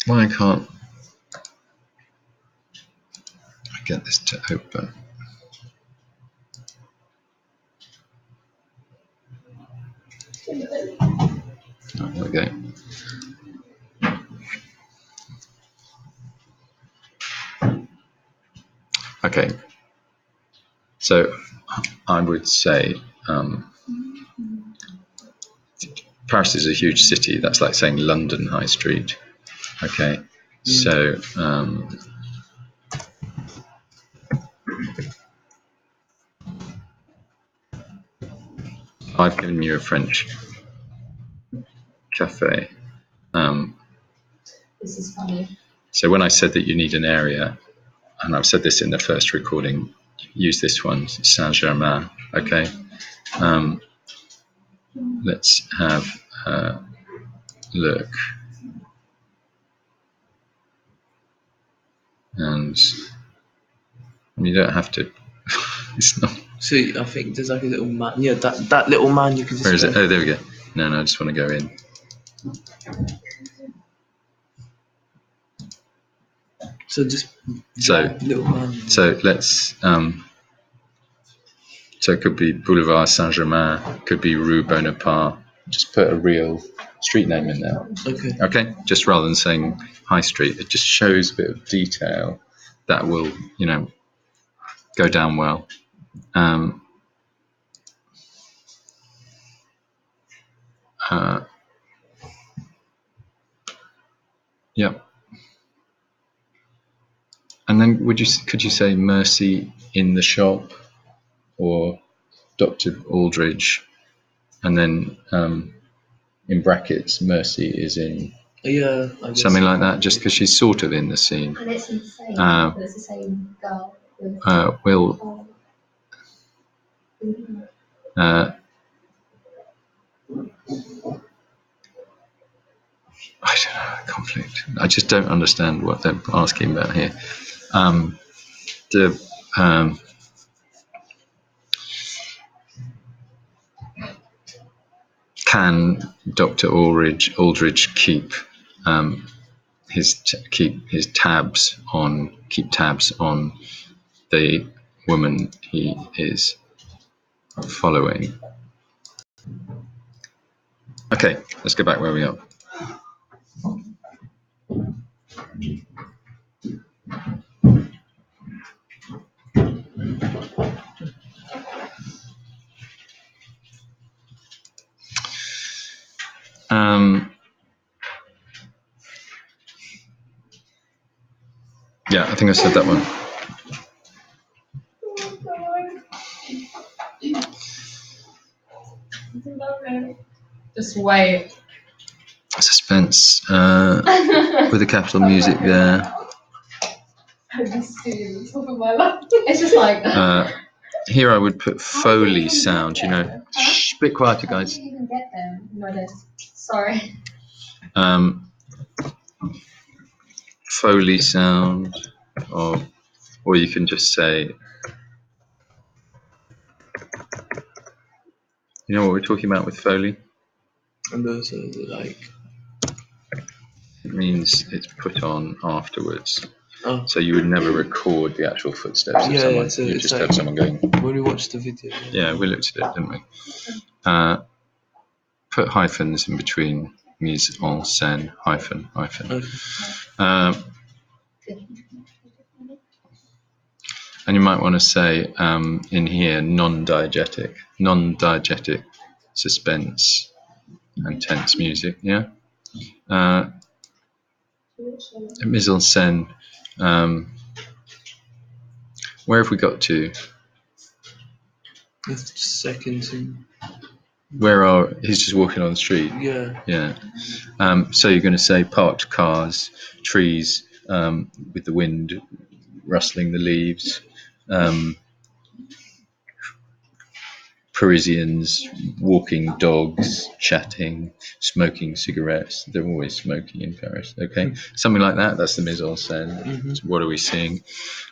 Why can't I get this to open? Oh, there we go. Okay, so I would say Paris is a huge city. That's like saying London High Street. Okay, so I've given you a French cafe. This is funny. So when I said that you need an area, and I've said this in the first recording, use this one, Saint-Germain. Okay, let's have a look. And you don't have to. It's not. So I think there's like a little man. Yeah, that little man you can just. Where is it? Oh, there we go. No, I just want to go in. So just. Little man. So let's. So it could be Boulevard Saint-Germain. Could be Rue Bonaparte. Just put a real street name in there. Okay. Okay. Just rather than saying High Street, it just shows a bit of detail that will, go down well. Yeah. And then could you say Mercy in the shop, or Dr. Aldridge, and then in brackets Mercy is in. Yeah. Something like that, just because she's sort of in the scene. And it's insane. But it's the same girl. Will. I don't know, conflict. I just don't understand what they're asking about here. Can Dr. Aldridge keep tabs on the woman he is following? Okay, let's go back where we are. Yeah, I think I said that one. Just wait. Suspense with the capital music there. It's just like. Here I would put Foley sound, Shh, bit quieter, guys. How did you even get them? No, I did. Sorry. Foley sound, or you can just say, you know what we're talking about with Foley? And those are like. It means it's put on afterwards. Oh. So you would never record the actual footsteps of someone. Yeah, so you it's just like, have someone going. When we watched the video. Yeah, we looked at it, didn't we? Put hyphens in between mise en scène, hyphen. Okay. And you might want to say in here non-diegetic suspense and tense music. Yeah. Mise en scène. Where have we got to? The second thing. He's just walking on the street. Yeah. Yeah. So you're going to say parked cars, trees with the wind rustling the leaves, Parisians, walking dogs, chatting, smoking cigarettes. They're always smoking in Paris. Okay, something like that. That's the mise en scène. Mm-hmm. So what are we seeing?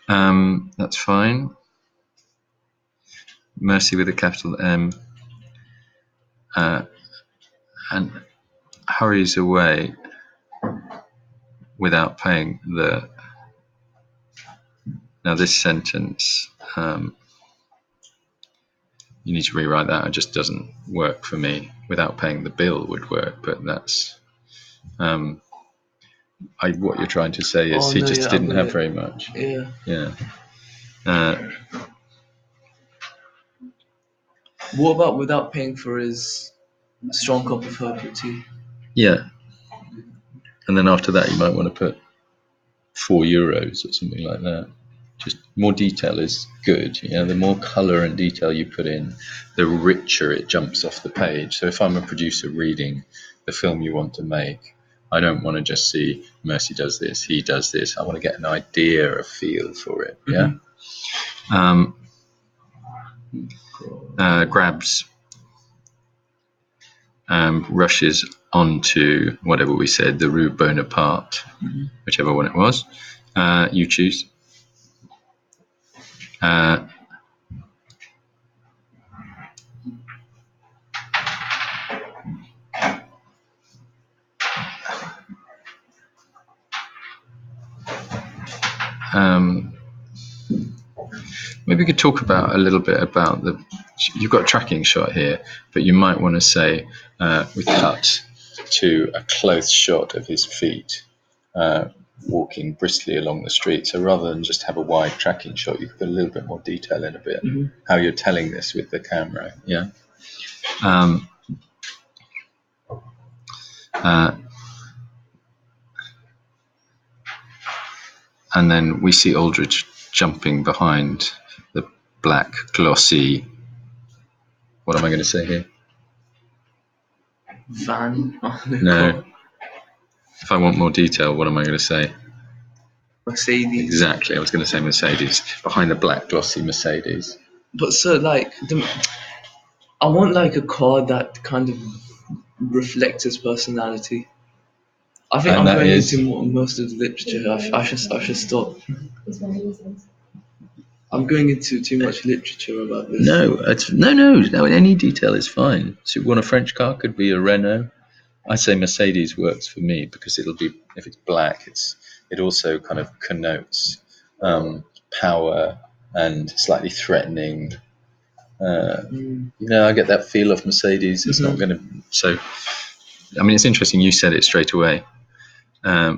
That's fine. Mercy with a capital M. and hurries away without paying the. Now this sentence, you need to rewrite that. It just doesn't work for me. Without paying the bill would work, but that's. What you're trying to say is he just didn't have very much. Yeah. Yeah. What about without paying for his strong cup of herbal tea? Yeah. And then after that, you might want to put €4 or something like that. Just more detail is good. You know, the more colour and detail you put in, the richer it jumps off the page. So if I'm a producer reading the film you want to make, I don't want to just see Mercy does this, he does this. I want to get an idea, a feel for it. Yeah. Grabs, rushes onto whatever we said, the Rue Bonaparte, whichever one it was. You choose. Maybe we could talk about a little bit about you've got a tracking shot here, but you might want to say we cut to a close shot of his feet walking briskly along the street. So rather than just have a wide tracking shot, you could put a little bit more detail in a bit, how you're telling this with the camera. Yeah. And then we see Aldridge jumping behind the black, glossy. What am I going to say here? Van. No. If I want more detail, what am I going to say? Mercedes. Exactly. I was going to say Mercedes. Behind the black, glossy Mercedes. But so, like, I want like a car that kind of reflects his personality. I think I'm going into most of the literature. I should stop. I'm going into too much literature about this. No. Any detail is fine. So you want a French car? Could be a Renault. I say Mercedes works for me because it'll be, if it's black, it also kind of connotes power and slightly threatening. I get that feel of Mercedes. It's not going to. So, I mean, it's interesting. You said it straight away. I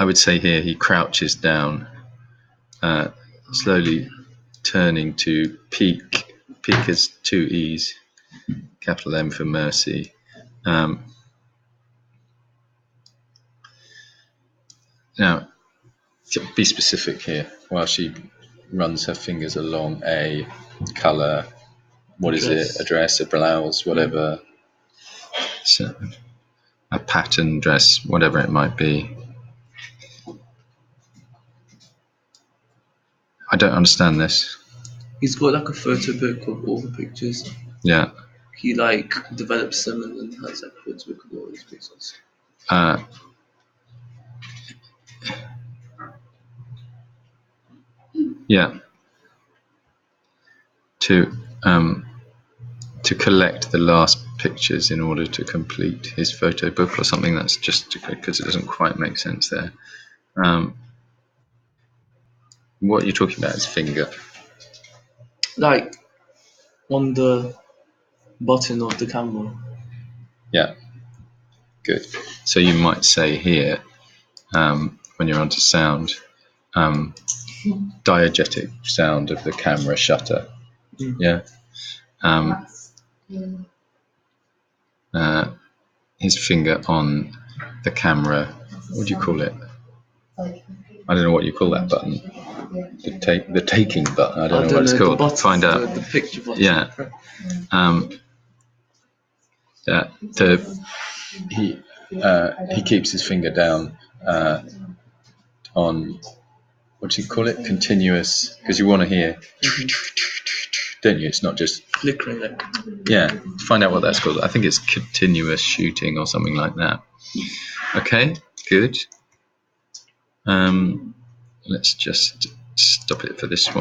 would say here he crouches down, slowly turning to peak. Peak is 2 E's, capital M for Mercy. Now, be specific here. While she runs her fingers along a colour, what is it? A dress, a blouse, whatever. So, a pattern dress, whatever it might be. I don't understand this. He's got like a photo book of all the pictures. Yeah. He like develops them and then has like a photo book of all these pictures. Yeah. To collect the last pictures in order to complete his photo book or something. That's just because it doesn't quite make sense there. What you're talking about is finger. Like on the button of the camera. Yeah. Good. So you might say here, when you're onto sound, diegetic sound of the camera shutter. Yeah. His finger on the camera. What do you call it? I don't know what you call that button. The taking button. I don't know what it's called. Button, find out. The picture button. Yeah. He keeps his finger down on, what do you call it? Continuous, because you want to hear, don't you? It's not just flickering it. Yeah. Find out what that's called. I think it's continuous shooting or something like that. Okay. Good. Let's just stop it for this one.